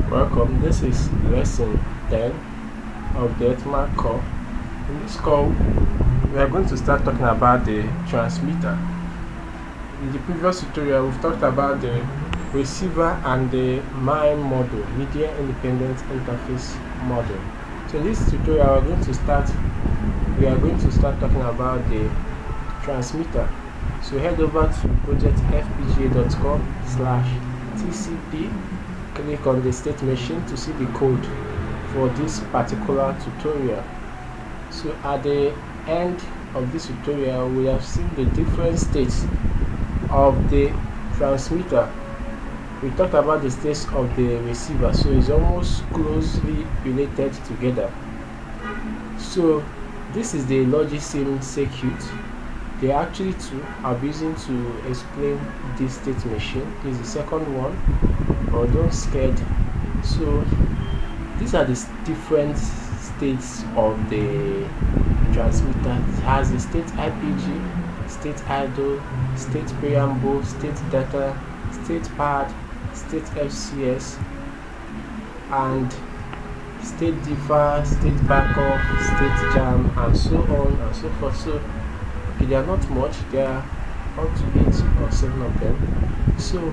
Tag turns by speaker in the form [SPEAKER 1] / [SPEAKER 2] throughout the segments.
[SPEAKER 1] Welcome, this is lesson 10 of the Etma core. In this call, we are going to start talking about the transmitter. In the previous tutorial, we've talked about the receiver and the MIME model, Media Independent Interface model. So in this tutorial, we are going to start talking about the transmitter. So head over to projectfpga.com/tcp. Click on the state machine to see the code for this particular tutorial. So at the end of this tutorial, we have seen the different states of the transmitter. We talked about the states of the receiver, so it's almost closely related together. So this is the logic sim circuit. There are actually two I'll be using to explain this state machine. This is the second one, but don't scared. So these are the different states of the transmitter. It has the state IPG, state idle, state preamble, state data, state pad, state FCS, and state differ, state backup, state jam, and so on and so forth. So okay, they are not much, there are up to 8 or 7 of them. So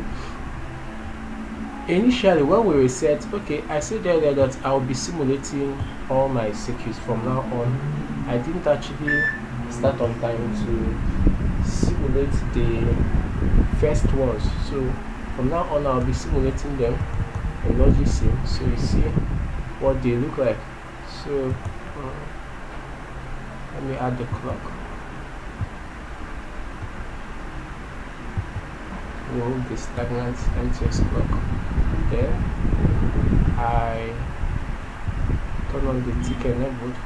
[SPEAKER 1] initially when we reset, okay, I said earlier that I'll be simulating all my circuits from now on. I didn't actually start on time to simulate the first ones, so from now on I'll be simulating them in logic sim, so you see what they look like. So let me add the clock. Remove the stagnant MTS clock. Then I turn on the tick enabled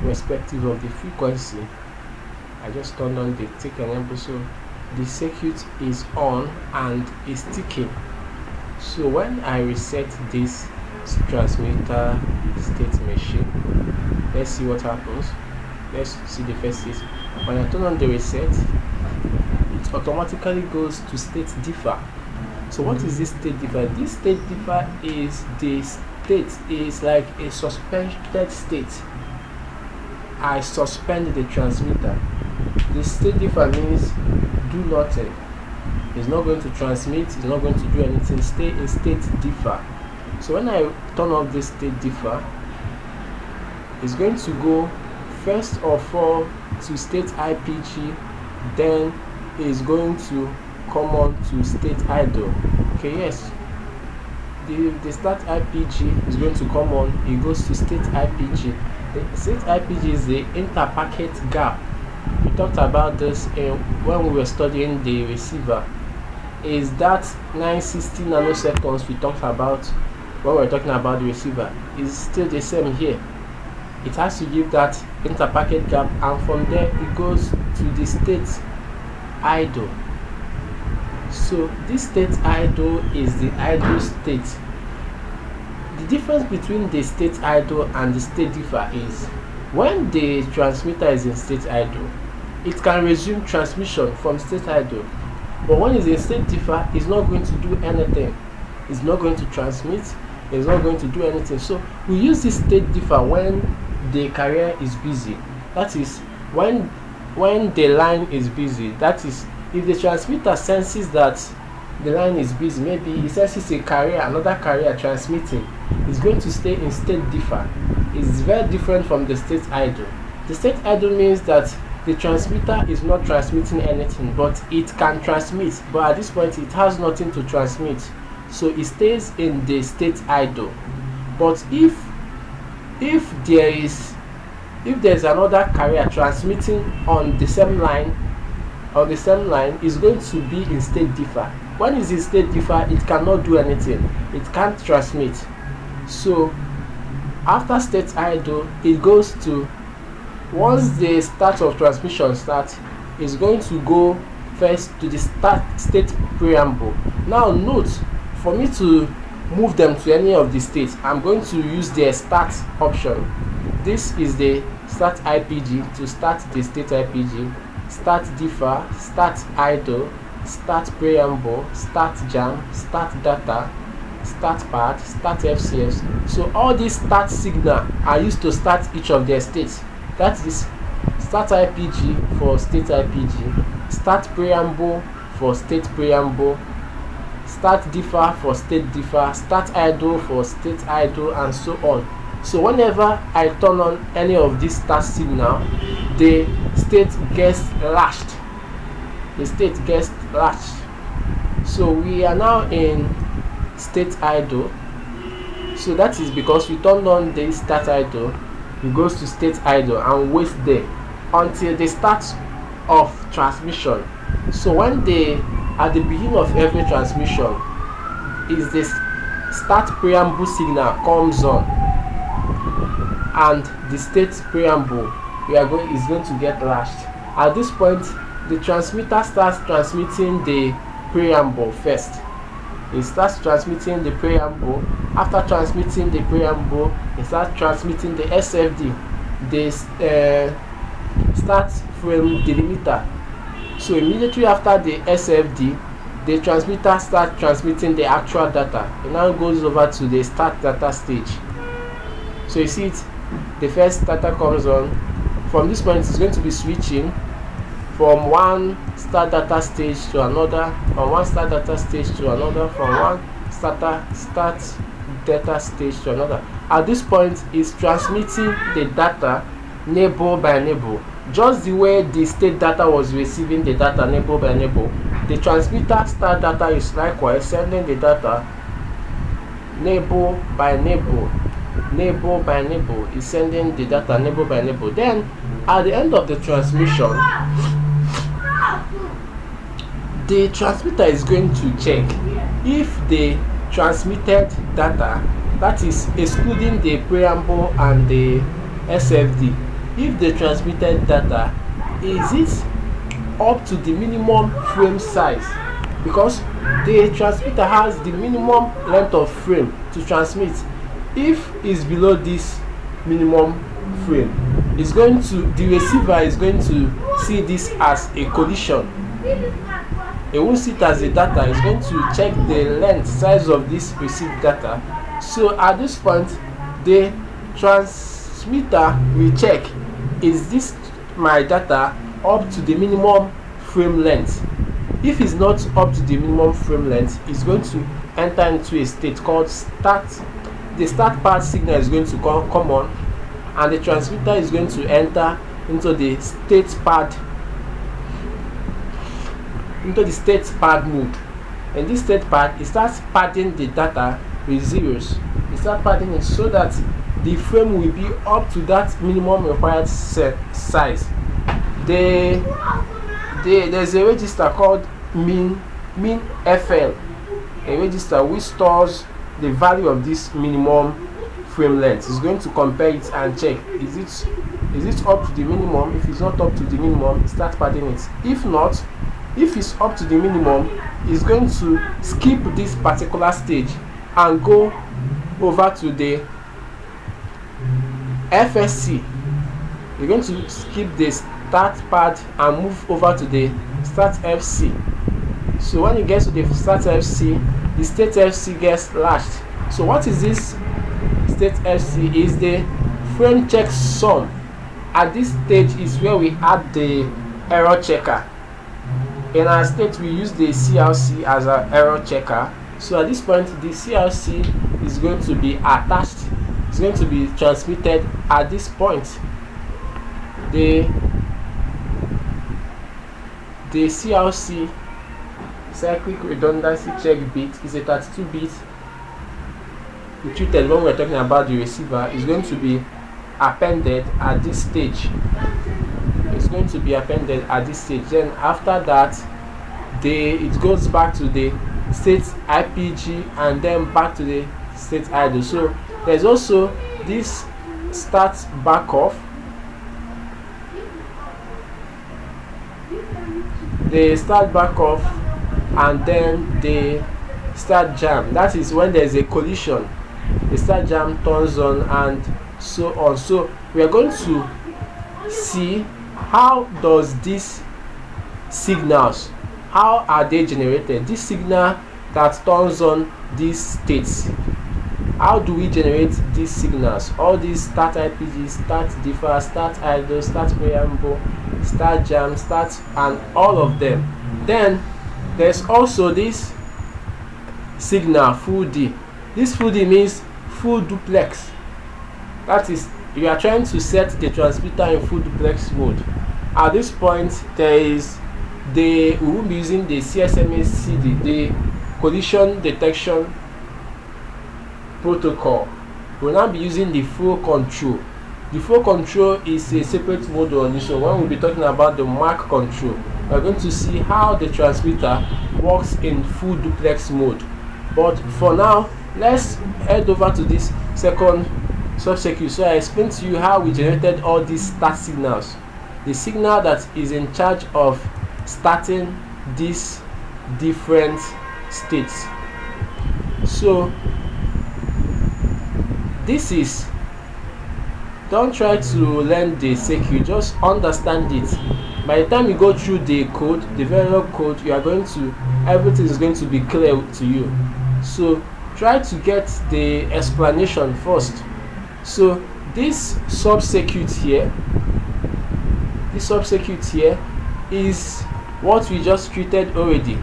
[SPEAKER 1] respective of the frequency. I just turned on the tick enable, so the circuit is on and is ticking. So when I reset this transmitter state machine, let's see what happens. Let's see the first state. When I turn on the reset, it automatically goes to state differ. So what is this state differ? This state differ is the state is like a suspended state. I suspend the transmitter. The state differ means do nothing. It's not going to transmit, it's not going to do anything, stay in state differ. So when I turn off this state differ, it's going to go first of all to state IPG, then is going to come on to state idle. Okay, yes, the start IPG is going to come on, it goes to state IPG. The state IPG is the interpacket gap. We talked about this when we were studying the receiver. Is that 960 nanoseconds we talked about when we were talking about the receiver is still the same here. It has to give that interpacket gap, and from there it goes to the state idle. So this state idle is the idle state. The difference between the state idle and the state differ is when the transmitter is in state idle, it can resume transmission from state idle, but when it's in state differ, it's not going to do anything. It's not going to transmit, it's not going to do anything. So we use this state differ when the carrier is busy. That is when the line is busy. That is, if the transmitter senses that the line is busy, maybe it senses another carrier transmitting, it's going to stay in state differ. It's very different from the state idle. The state idle means that the transmitter is not transmitting anything, but it can transmit, but at this point it has nothing to transmit, so it stays in the state idle. But if there's another carrier transmitting on the same line, is going to be in state differ. When it's in state differ, it cannot do anything, it can't transmit. So after state idle, it goes to, once the start of transmission starts, is going to go first to the start state preamble. Now note, for me to move them to any of the states, I'm going to use the start option. This is the start IPG to start the state IPG, start differ, start idle, start preamble, start jam, start data, start pad, start FCS. So all these start signal are used to start each of their states. That is start IPG for state IPG, start preamble for state preamble, start differ for state differ, start idle for state idle, and so on. So whenever I turn on any of these start signal, the state gets latched. The state gets latched. So we are now in state idle. So that is because we turned on the start idle. It goes to state idle and waits there until the start of transmission. So when at the beginning of every transmission is this start preamble signal comes on, and the state preamble is going to get latched. At this point, the transmitter starts transmitting the preamble first. It starts transmitting the preamble. After transmitting the preamble, it starts transmitting the SFD, the start frame delimiter. So immediately after the SFD, the transmitter starts transmitting the actual data. It now goes over to the start data stage. So you see it, the first data comes on. From this point, it's going to be switching from one start data stage to another, from one start data stage to another, from one start data stage to another. At this point, it's transmitting the data neighbor by neighbor. Just the way the state data was receiving the data neighbor by neighbor, the transmitter start data is likewise sending the data neighbor by neighbor. Neighbor by neighbor is sending the data neighbor by neighbor. Then at the end of the transmission, the transmitter is going to check if the transmitted data, that is excluding the preamble and the SFD, if the transmitted data is it up to the minimum frame size, because the transmitter has the minimum length of frame to transmit. If it's below this minimum frame, the receiver is going to see this as a collision. It won't see it as a data. It's going to check the length size of this received data. So at this point, the transmitter will check, is this my data up to the minimum frame length? If it's not up to the minimum frame length, it's going to enter into a state called start. The start pad signal is going to come on, and the transmitter is going to enter into the state pad mode. In this state pad, it starts padding the data with zeros. It starts padding it so that the frame will be up to that minimum required size. There's a register called min FL, a register which stores the value of this minimum frame length. It's going to compare it and check, is it up to the minimum? If it's not up to the minimum, it starts padding it. If not, if it's up to the minimum, it's going to skip this particular stage and go over to the FSC. You're going to skip the start pad and move over to the start FC. So when you get to the start FC, the state FC gets latched. So what is this state FC? Is the frame check sum. At this stage is where we add the error checker. In our state, we use the CLC as an error checker. So at this point, the CLC is going to be attached. It's going to be transmitted at this point. The CLC, cyclic redundancy check bit, is a 32-bit treated when we're talking about the receiver. Is going to be appended at this stage. It's going to be appended at this stage. Then after that, it goes back to the state IPG and then back to the state idle. So there's also this start back off. They start back off and then they start jam. That is when there's a collision. The start jam turns on and so on. So we are going to see how does these signals, how are they generated. This signal that turns on these states. How do we generate these signals? All these start IPG, start differ, start idle, start preamble, start jam, start, and all of them. Then there's also this signal full D. This full D means full duplex. That is, you are trying to set the transmitter in full duplex mode. At this point, we will be using the CSMA CD, the collision detection protocol. We'll now be using the flow control. The flow control is a separate module on this one. When we'll be talking about the mark control, we're going to see how the transmitter works in full duplex mode. But for now, let's head over to this second sub-circuit. So I explained to you how we generated all these start signals. The signal that is in charge of starting these different states. So this is, don't try to learn the circuit, just understand it. By the time you go through the code, the verilog code, you are going to, everything is going to be clear to you. So try to get the explanation first. So this sub-circuit here, is what we just created already.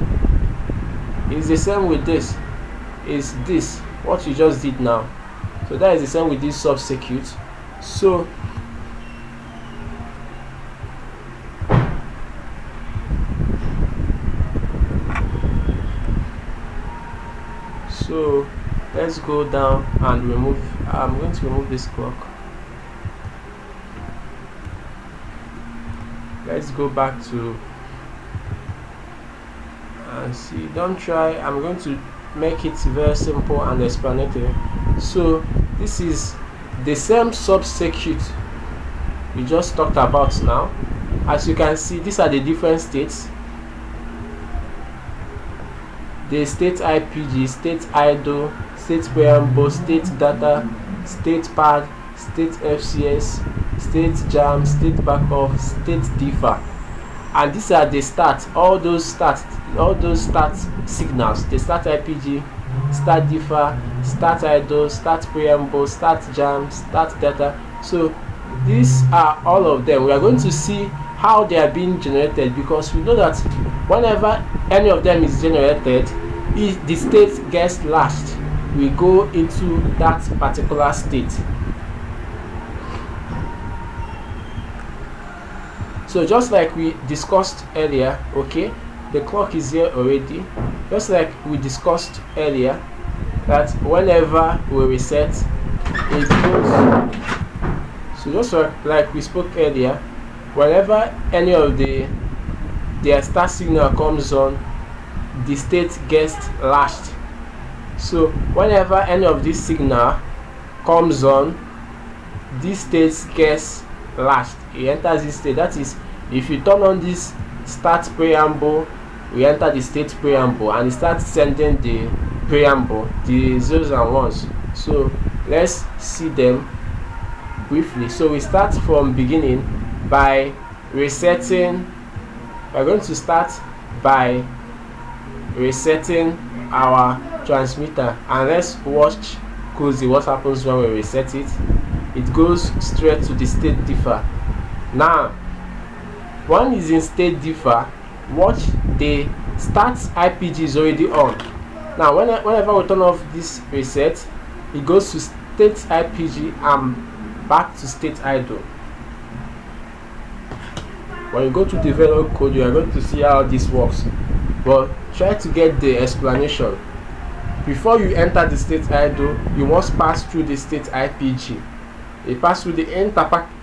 [SPEAKER 1] It's the same with this. Is this what you just did now? So that is the same with this sub-circuit. So let's go down and remove. I'm going to remove this clock. Let's go back to and see. Don't try. I'm going to make it very simple and explanatory. So this is the same sub-circuit we just talked about now. As you can see, these are the different states. The state IPG, state idle, state preamble, state data, state pad, state FCS, state jam, state backoff, state differ. And these are the start, all those start signals. The start IPG, start differ, start idle, start preamble, start jam, start data. So these are all of them. We are going to see how they are being generated, because we know that whenever any of them is generated, if the state gets latched, we go into that particular state. So just like we discussed earlier, okay, the clock is here already. Just like we discussed earlier, that whenever we reset, it goes. So just like we spoke earlier, whenever any of the start signal comes on, the state gets latched. So whenever any of this signal comes on, this state gets latched. It enters this state. That is, if you turn on this start preamble, we enter the state preamble and it starts sending the preamble, the zeros and ones. So let's see them briefly. So we start from beginning by resetting. We're going to start by resetting our transmitter, and let's watch closely what happens when we reset it. It goes straight to the state differ. Now one is in state differ. Watch, the start IPG is already on. Now whenever we turn off this reset, it goes to state IPG and back to state idle. When you go to the verilog code, you are going to see how this works, but try to get the explanation. Before you enter the state idle, you must pass through the state IPG. You pass through the interpacket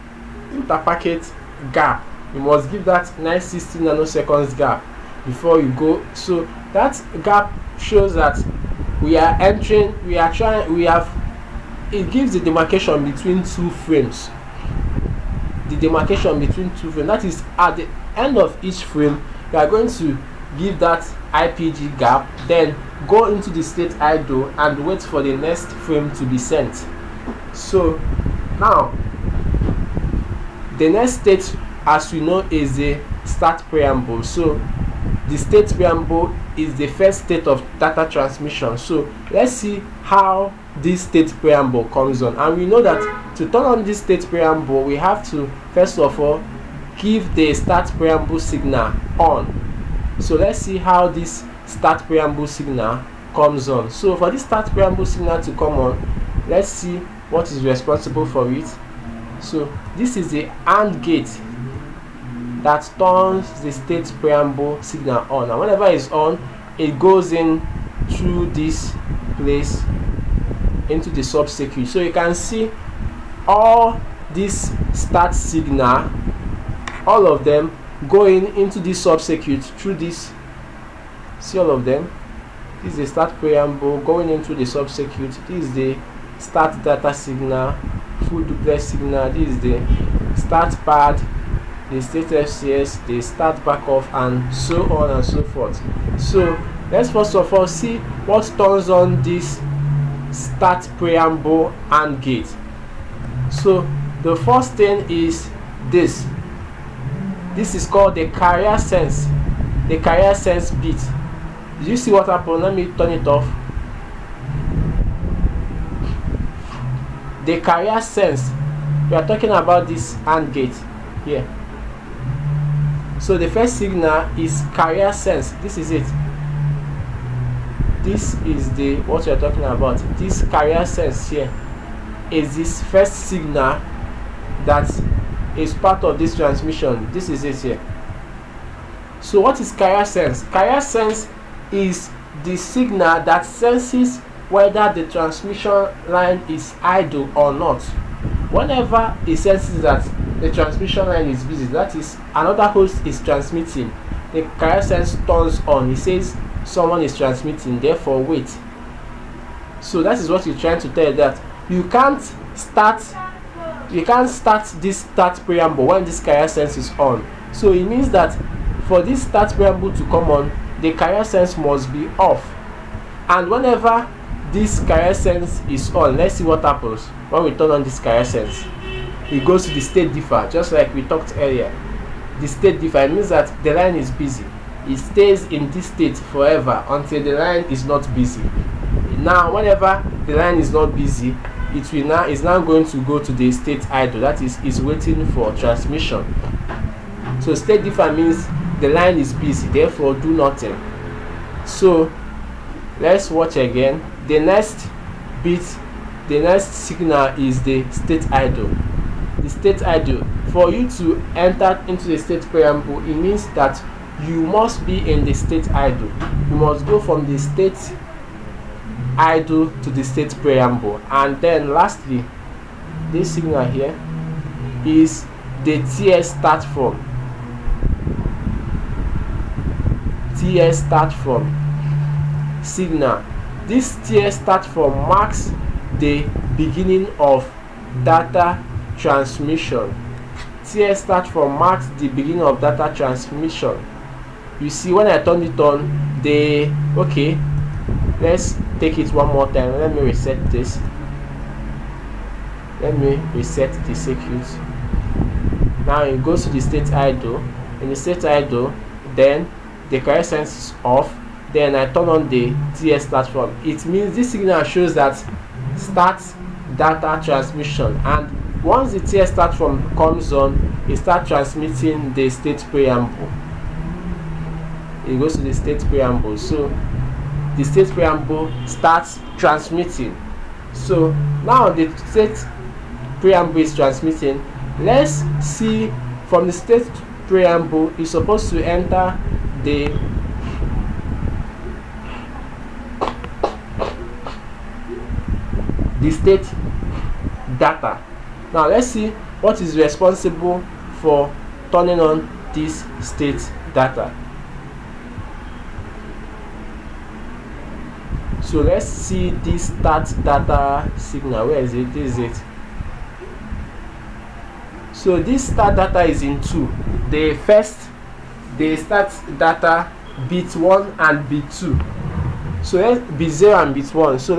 [SPEAKER 1] gap. You must give that 960 nanoseconds gap before you go. So that gap shows that it gives the demarcation between two frames. The demarcation between two frames, that is, at the end of each frame, you are going to give that IPG gap, then go into the state idle and wait for the next frame to be sent. So now the next state, as we know, is the start preamble. So the state preamble is the first state of data transmission. So let's see how this state preamble comes on. And we know that to turn on this state preamble, we have to first of all give the start preamble signal on. So let's see how this start preamble signal comes on. So for this start preamble signal to come on, let's see what is responsible for it. So this is the AND gate that turns the state preamble signal on, and whenever it's on, it goes in through this place into the sub circuit. So you can see all this start signal, all of them going into this sub circuit through this. See all of them. This is the start preamble going into the sub circuit. This is the start data signal, full duplex signal. This is the start pad, the state FCS, the start backoff, and so on and so forth. So let's first of all see what turns on this start preamble AND gate. So the first thing is this. This is called the carrier sense. The carrier sense bit. Did you see what happened? Let me turn it off. The carrier sense. We are talking about this AND gate here. So the first signal is carrier sense. This is it. This is the what we are talking about. This carrier sense here is this first signal that is part of this transmission. This is it here. So what is carrier sense? Carrier sense is the signal that senses whether the transmission line is idle or not. Whenever it senses that the transmission line is busy, that is another host is transmitting, the carrier sense turns on. It says someone is transmitting, therefore wait. So that is what you're trying to tell, that you can't start this start preamble when this carrier sense is on. So it means that for this start preamble to come on, the carrier sense must be off. And whenever this carrier sense is on, let's see what happens when we turn on this carrier sense. It goes to the state differ, just like we talked earlier. The state differ means that the line is busy. It stays in this state forever until the line is not busy. Now whenever the line is not busy, it is now going to go to the state idle, that is waiting for transmission. So state differ means the line is busy, therefore do nothing. So let's watch again. The next bit, the next signal is the state idle. The state idle, for you to enter into the state preamble, it means that you must be in the state idle. You must go from the state idle to the state preamble. And then lastly, this signal here is the TS start from. TS start from signal. This TS start from marks the beginning of data transmission. TS start from marks the beginning of data transmission. You see, when I turn it on, okay, let's take it one more time. Let me reset this. Let me reset the circuit. Now it goes to the state idle. In the state idle, then the carrier sense is off. Then I turn on the TS start from. It means this signal shows that start data transmission, and once the TS start from comes on, it starts transmitting the state preamble. It goes to the state preamble. So the state preamble starts transmitting. So now the state preamble is transmitting. Let's see, from the state preamble is supposed to enter the state data. Now let's see what is responsible for turning on this state data. So let's see this start data signal. Where is it? This is it. So this start data is in two. The start data bit 1 and bit 2. So let's bit 0 and bit 1. So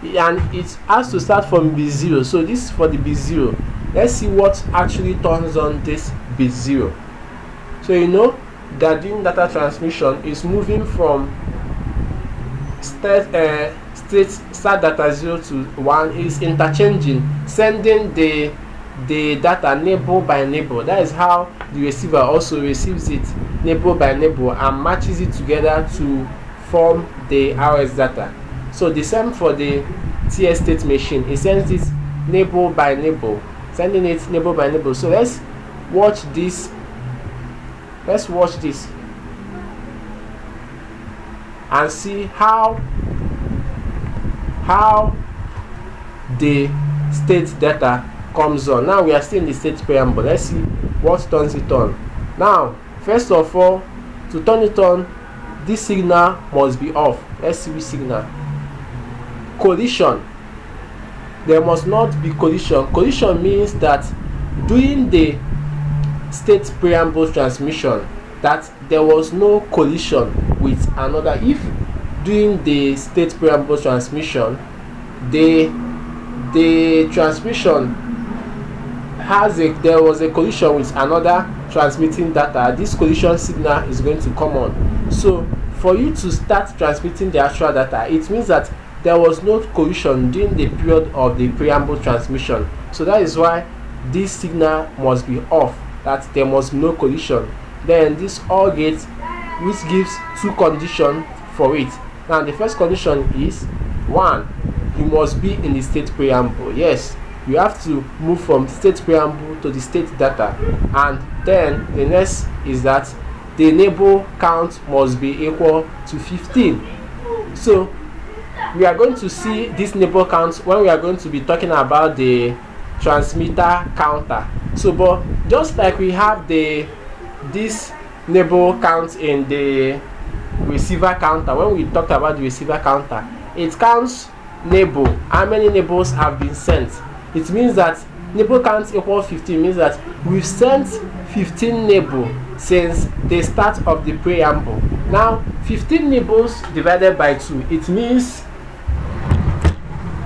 [SPEAKER 1] and it has to start from bit 0. So this is for the bit 0. Let's see what actually turns on this bit 0. So you know that during data transmission is moving from start data 0 to 1 is interchanging, sending the data neighbor by neighbor. That is how the receiver also receives it neighbor by neighbor and matches it together to form the RS data. So the same for the TS state machine, it sends it neighbor by neighbor, sending it neighbor by neighbor. So let's watch this and see how the state data comes on. Now we are still in the state preamble. Let's see what turns it on. Now first of all, to turn it on, this signal must be off. Let's see which signal. Collision. There must not be collision. Collision means that during the state preamble transmission, that there was no collision with another. If during the state preamble transmission the transmission there was a collision with another transmitting data, this collision signal is going to come on. So for you to start transmitting the actual data, it means that there was no collision during the period of the preamble transmission. So that is why this signal must be off, that there must be no collision. Then this OR gate, which gives two conditions for it. Now the first condition is 1, you must be in the state preamble. Yes, you have to move from state preamble to the state data. And then the next is that the enable count must be equal to 15. So we are going to see this enable count when we are going to be talking about the transmitter counter. So but just like we have this enable count in the receiver counter, when we talked about the receiver counter, it counts enable, how many enables have been sent. It means that enable count equals 15, means that we've sent 15 enable since the start of the preamble. Now 15 enables divided by 2, it means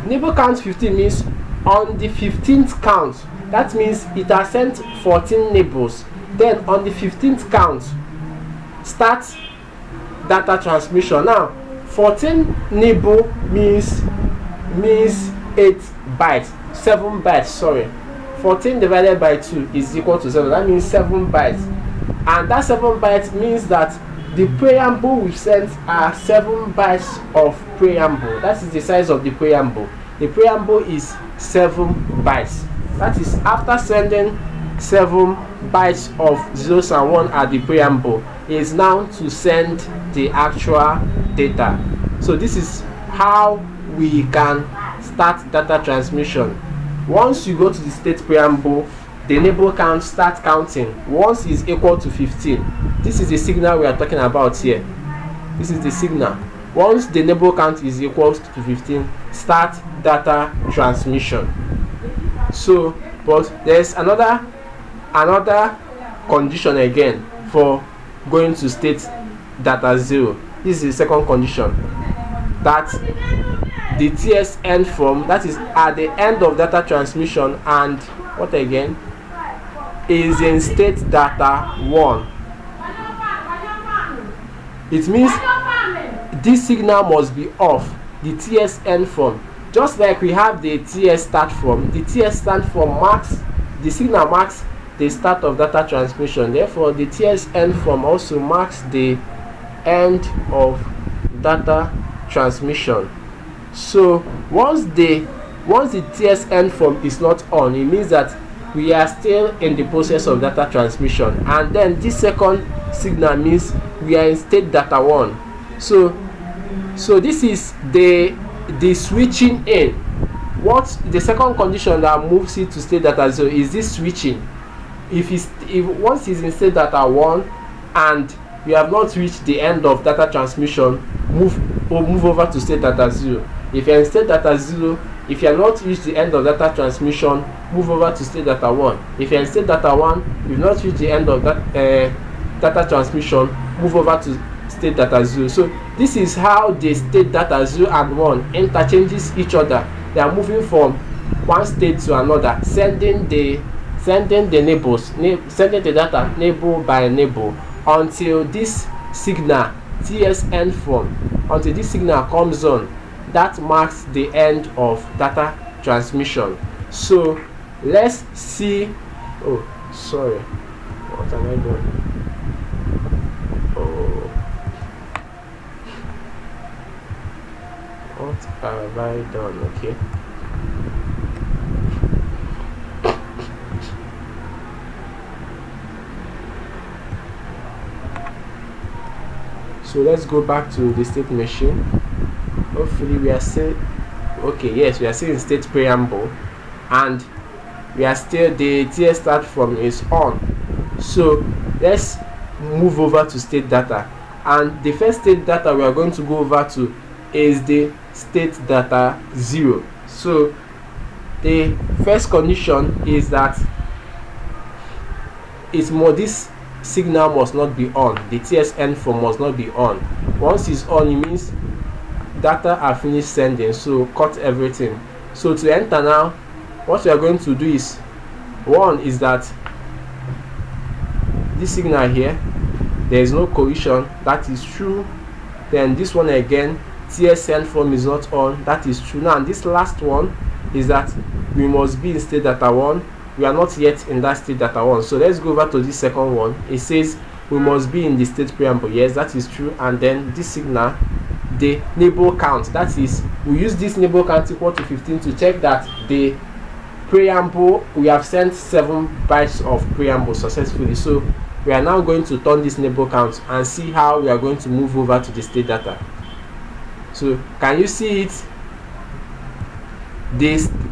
[SPEAKER 1] enable count 15 means on the 15th count, that means it has sent 14 enables. Then on the 15th count, start data transmission. Now 14 enable means 8 bytes, 7 bytes, sorry. 14 divided by 2 is equal to 7. That means 7 bytes. And that 7 bytes means that the preamble we sent are 7 bytes of preamble. That is the size of the preamble. The preamble is 7 bytes. That is after sending 7 bytes of zeros and 1 at the preamble, is now to send the actual data. So this is how we can start data transmission. Once you go to the state preamble, the enable count start counting. Once is equal to 15. This is the signal we are talking about here. This is the signal. Once the enable count is equal to 15, start data transmission. So, but there's another condition again for going to state data 0. This is the second condition, that the TSN form, that is at the end of data transmission, and what again, is in state data 1. It means this signal must be off, the TSN form. Just like we have the TS start form, the TS start form marks, the signal marks the start of data transmission. Therefore the TSN form also marks the end of data transmission. So once the TSN form is not on, it means that we are still in the process of data transmission. And then this second signal means we are in state data 1. So this is the switching in. What the second condition that moves it to state data 0 is this switching. If once it's in state data 1 and you have not reached the end of data transmission, move over to state data 0. If you're in state data 0, if you have not reached the end of data transmission, move over to state data 1. If you're in state data 1, you've not reached the end of that data transmission, move over to state data 0. So this is how the state data 0 and 1 interchanges each other. They are moving from one state to another, sending the neighbors, sending the data neighbor by neighbor, until this signal TSN form until this signal comes on. That marks the end of data transmission. So let's see. Oh, sorry, what am I doing? Oh, what have I done? Okay, so let's go back to the state machine. Hopefully we are still okay. Yes, we are still in state preamble, and we are still, the TS start from is on. So let's move over to state data, and the first state data we are going to go over to is the state data 0. So the first condition is that this signal must not be on. The TSN form must not be on. Once it's on, it means data are finished sending, so cut everything. So to enter now, what we are going to do is, one is that this signal here, there is no collision, that is true. Then this one again, TSN form is not on, that is true. Now, and this last one is that we must be in state data 1. We are not yet in that state data 1. So let's go over to this second one. It says we must be in the state preamble. Yes, that is true. And then this signal, the neighbor count, that is, we use this neighbor count equal to 15 to check that the preamble, we have sent 7 bytes of preamble successfully. So we are now going to turn this neighbor count and see how we are going to move over to the state data. So can you see it?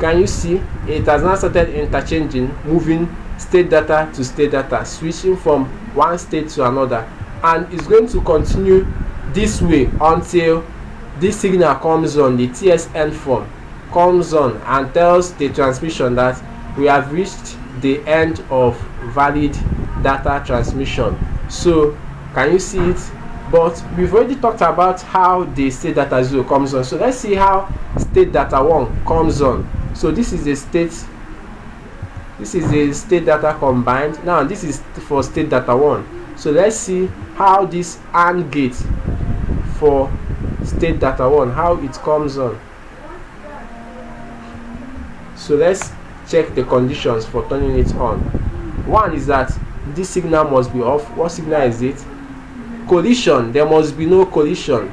[SPEAKER 1] Can you see it has now started interchanging, moving state data to state data, switching from one state to another, and it's going to continue this way until this signal comes on, the TSN form comes on and tells the transmission that we have reached the end of valid data transmission. So can you see it? But we've already talked about how the state data 0 comes on. So let's see how state data 1 comes on. So this is the state data combined. Now this is for state data 1. So let's see how this AND gate for state data 1, how it comes on. So let's check the conditions for turning it on. One is that this signal must be off. What signal is it? Collision. There must be no collision.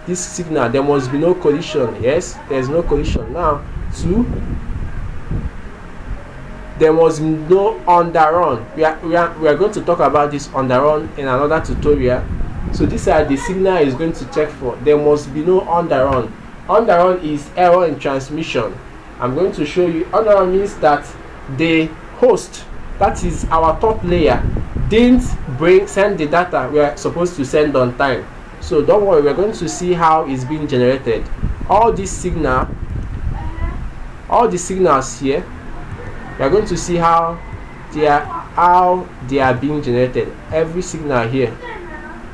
[SPEAKER 1] This signal, there must be no collision. Yes, there's no collision. Now 2, there must be no underrun. We are going to talk about this underrun in another tutorial. So these are the signal is going to check for. There must be no underrun. Underrun is error in transmission. I'm going to show you. Underrun means that the host, that is our top layer, didn't send the data we are supposed to send on time. So don't worry, we're going to see how it's being generated. All the signals here, we are going to see how they are being generated. Every signal here,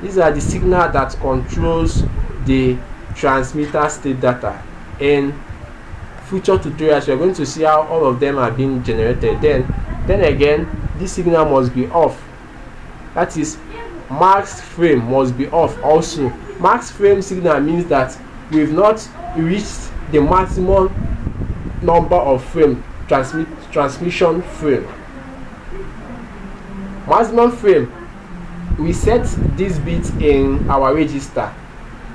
[SPEAKER 1] these are the signal that controls the transmitter state data. In future tutorials, we are going to see how all of them are being generated. Then again, this signal must be off. That is, max frame must be off also. Max frame signal means that we've not reached the maximum number of frame, transmission frame. Maximum frame, we set this bit in our register.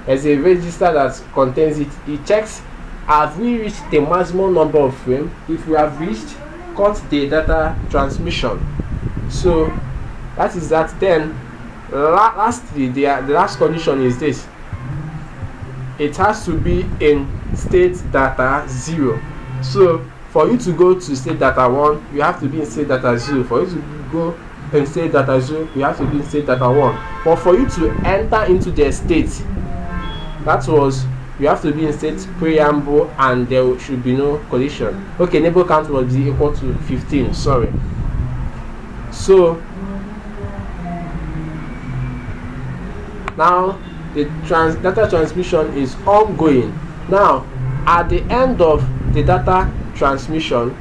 [SPEAKER 1] There's a register that contains it. It checks, have we reached the maximum number of frame? If we have reached, cut the data transmission. So that is that. Then lastly, the last condition is this: it has to be in state data 0. So for you to go to state data 1, you have to be in state data 0. For you to go in state data 0, you have to be in state data 1. But for you to enter into the state, you have to be in state preamble and there should be no collision. Okay, neighbor count will be equal to 15. Sorry. So now the data transmission is ongoing. Now at the end of the data transmission,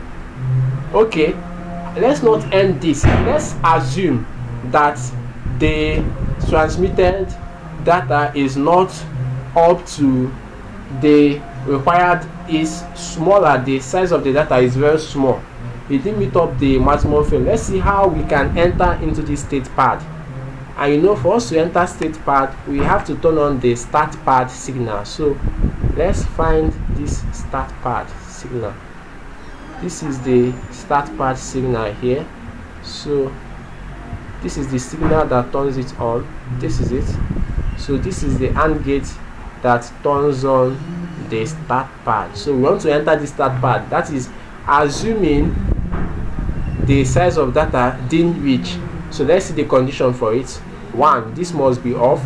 [SPEAKER 1] okay, let's not end this. Let's assume that the transmitted data is not up to the required, is smaller, the size of the data is very small, it didn't meet up the maximum frame. Let's see how we can enter into this state pad. And you know, for us to enter state pad, we have to turn on the start pad signal. So let's find this start pad signal. This is the start pad signal here. So this is the signal that turns it on. This is it. So this is the AND gate that turns on the start pad. So we want to enter the start pad. That is assuming the size of data didn't reach. So let's see the condition for it. 1, this must be off.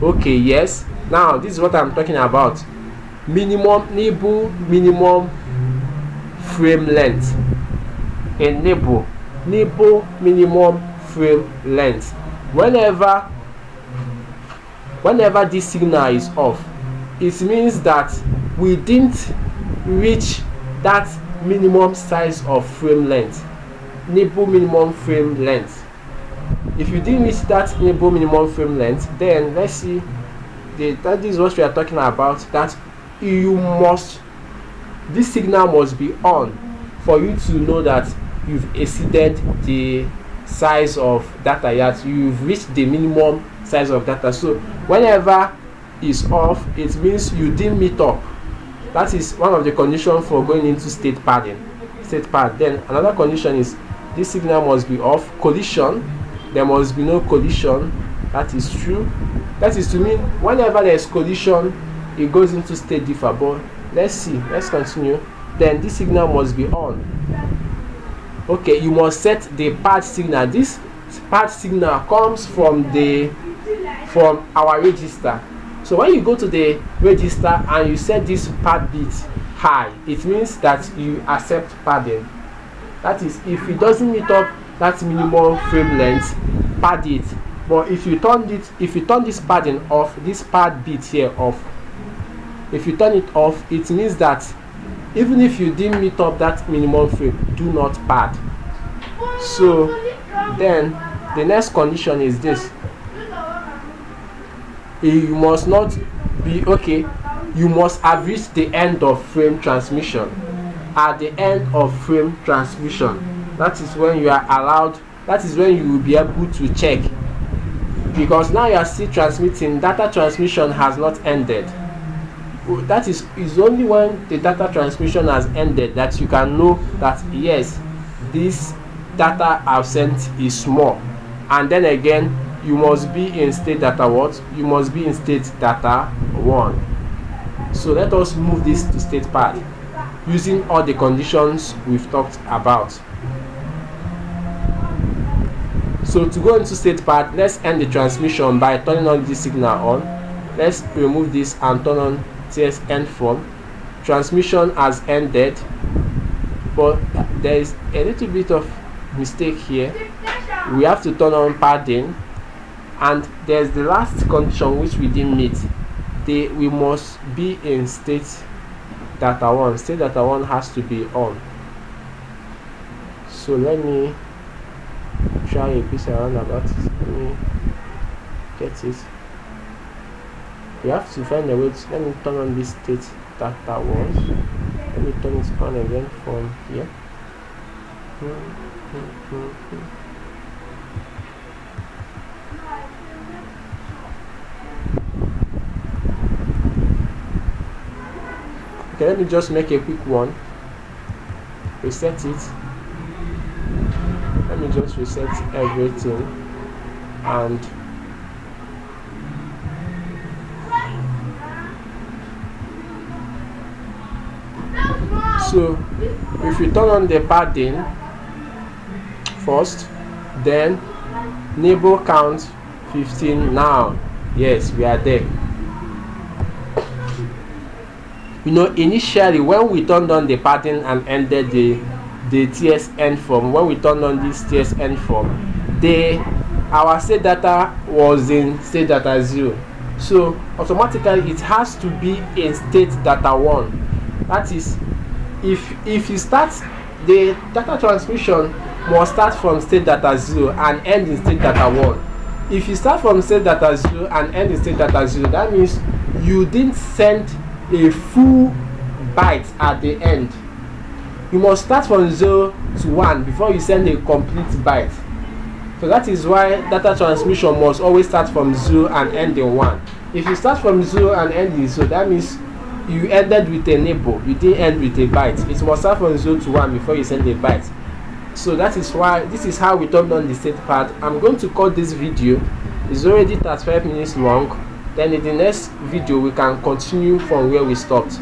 [SPEAKER 1] Okay, yes. Now this is what I'm talking about. Enable minimum frame length. Enable minimum frame length. Whenever this signal is off, it means that we didn't reach that minimum size of frame length. Enable minimum frame length. If you didn't reach that enable minimum frame length, then let's see, that is what we are talking about, that this signal must be on for you to know that you've exceeded the size of data, you've reached the minimum size of data. So whenever it's off, it means you didn't meet up. That is one of the conditions for going into state pad. Then another condition is this signal must be off. Collision, there must be no collision. That is true. That is to mean whenever there is collision, it goes into state differ. But let's see, let's continue. Then this signal must be on. Okay, you must set the pad signal. This pad signal comes from our register. So when you go to the register and you set this pad bit high, it means that you accept padding. That is, if it doesn't meet up that minimum frame length, pad it. But if you turn this padding off, this pad bit here off, if you turn it off, it means that even if you didn't meet up that minimum frame, do not pad. So then the next condition is this. You must not be okay. You must have reached the end of frame transmission. At the end of frame transmission, that is when you are allowed, that is when you will be able to check, because now you are still transmitting. Data transmission has not ended. That is only when the data transmission has ended that you can know that yes, this data I've sent is small. And then again, you must be in state data what? You must be in state data 1. So let us move this to state pad using all the conditions we've talked about. So to go into state pad, let's end the transmission by turning on this signal on. Let's remove this and turn on TS end form. Transmission has ended, but there is a little bit of mistake here. We have to turn on padding, and there's the last condition which we didn't meet. We must be in state data 1. State data 1 has to be on. So let me try a piece around about it. Let me get it. We have to find a way to, let me turn on this state data 1. Let me turn it on again from here. Okay, let me just make a quick one. Reset it. Let me just reset everything, and so if you turn on the padding first, then enable count 15 now. Yes, we are there. You know, initially when we turned on the padding and ended the TSN form, when we turned on this TSN form, our state data was in state data 0. So automatically it has to be in state data 1. That is, if you start the data transmission, must start from state data 0 and end in state data 1. If you start from state data 0 and end in state data 0, that means you didn't send a full byte at the end. You must start from 0 to 1 before you send a complete byte. So that is why data transmission must always start from 0 and end in 1. If you start from 0 and end in 0, that means you ended with a neighbor, you didn't end with a byte. It must start from 0 to 1 before you send a byte. So that is why this is how we turn on the state part. I'm going to cut this video. It's already 35 minutes long. Then in the next video we can continue from where we stopped.